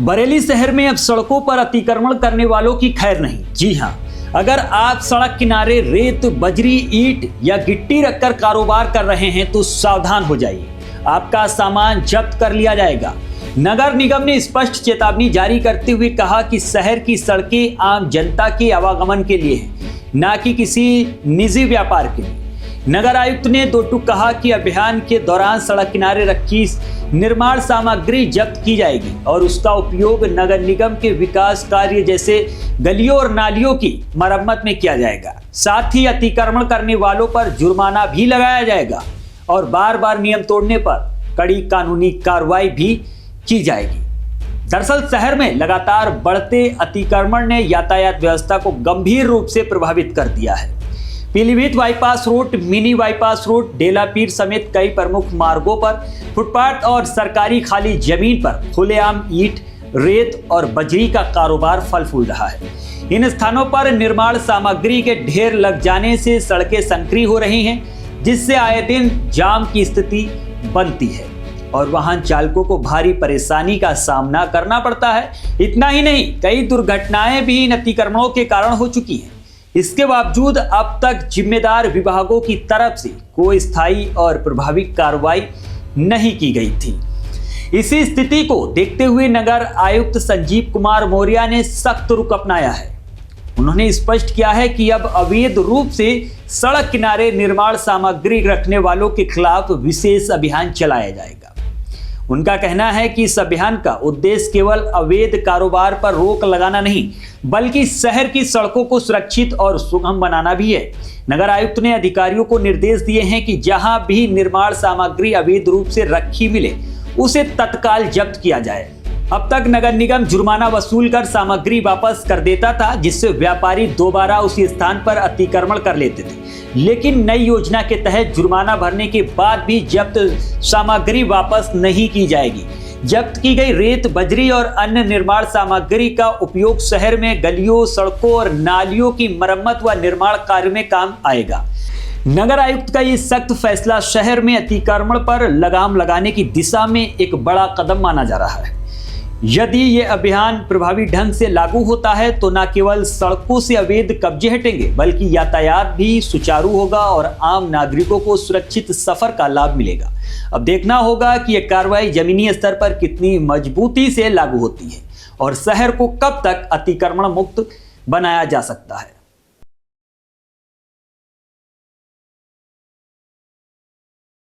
बरेली शहर में अब सड़कों पर अतिक्रमण करने वालों की खैर नहीं। जी हां, अगर आप सड़क किनारे रेत, बजरी, ईंट या गिट्टी रखकर कारोबार कर रहे हैं तो सावधान हो जाइए, आपका सामान जब्त कर लिया जाएगा। नगर निगम ने स्पष्ट चेतावनी जारी करते हुए कहा कि शहर की सड़कें आम जनता के आवागमन के लिए हैं, न कि किसी निजी व्यापार के लिए। नगर आयुक्त ने दो टूक कहा कि अभियान के दौरान सड़क किनारे रखी निर्माण सामग्री जब्त की जाएगी और उसका उपयोग नगर निगम के विकास कार्य जैसे गलियों और नालियों की मरम्मत में किया जाएगा। साथ ही अतिक्रमण करने वालों पर जुर्माना भी लगाया जाएगा और बार बार नियम तोड़ने पर कड़ी कानूनी कार्रवाई भी की जाएगी। दरअसल शहर में लगातार बढ़ते अतिक्रमण ने यातायात व्यवस्था को गंभीर रूप से प्रभावित कर दिया है। Pilibhit bypass road, mini bypass road, Delapeer समेत कई प्रमुख मार्गों पर फुटपाथ और सरकारी खाली जमीन पर खुलेआम ईंट, रेत और बजरी का कारोबार फल फूल रहा है। इन स्थानों पर निर्माण सामग्री के ढेर लग जाने से सड़कें संकरी हो रही हैं, जिससे आए दिन जाम की स्थिति बनती है और वाहन चालकों को भारी परेशानी का सामना करना पड़ता है। इतना ही नहीं, कई दुर्घटनाएं भी इन अतिक्रमणों के कारण हो चुकी हैं। इसके बावजूद अब तक जिम्मेदार विभागों की तरफ से कोई स्थायी और प्रभावी कार्रवाई नहीं की गई थी। इसी स्थिति को देखते हुए नगर आयुक्त संजीव कुमार मौर्य ने सख्त रुख अपनाया है। उन्होंने स्पष्ट किया है कि अब अवैध रूप से सड़क किनारे निर्माण सामग्री रखने वालों के खिलाफ विशेष अभियान चलाया जाएगा। उनका कहना है कि इस अभियान का उद्देश्य केवल अवैध कारोबार पर रोक लगाना नहीं, बल्कि शहर की सड़कों को सुरक्षित और सुगम बनाना भी है। नगर आयुक्त ने अधिकारियों को निर्देश दिए हैं कि जहां भी निर्माण सामग्री अवैध रूप से रखी मिले, उसे तत्काल जब्त किया जाए। अब तक नगर निगम जुर्माना वसूल कर सामग्री वापस कर देता था, जिससे व्यापारी दोबारा उसी स्थान पर अतिक्रमण कर लेते थे। लेकिन नई योजना के तहत जुर्माना भरने के बाद भी जब्त सामग्री वापस नहीं की जाएगी। जब्त की गई रेत, बजरी और अन्य निर्माण सामग्री का उपयोग शहर में गलियों, सड़कों और नालियों की मरम्मत व निर्माण कार्य में काम आएगा। नगर आयुक्त का ये सख्त फैसला शहर में अतिक्रमण पर लगाम लगाने की दिशा में एक बड़ा कदम माना जा रहा है। यदि ये अभियान प्रभावी ढंग से लागू होता है तो न केवल सड़कों से अवैध कब्जे हटेंगे, बल्कि यातायात भी सुचारू होगा और आम नागरिकों को सुरक्षित सफर का लाभ मिलेगा। अब देखना होगा कि यह कार्रवाई जमीनी स्तर पर कितनी मजबूती से लागू होती है और शहर को कब तक अतिक्रमण मुक्त बनाया जा सकता है।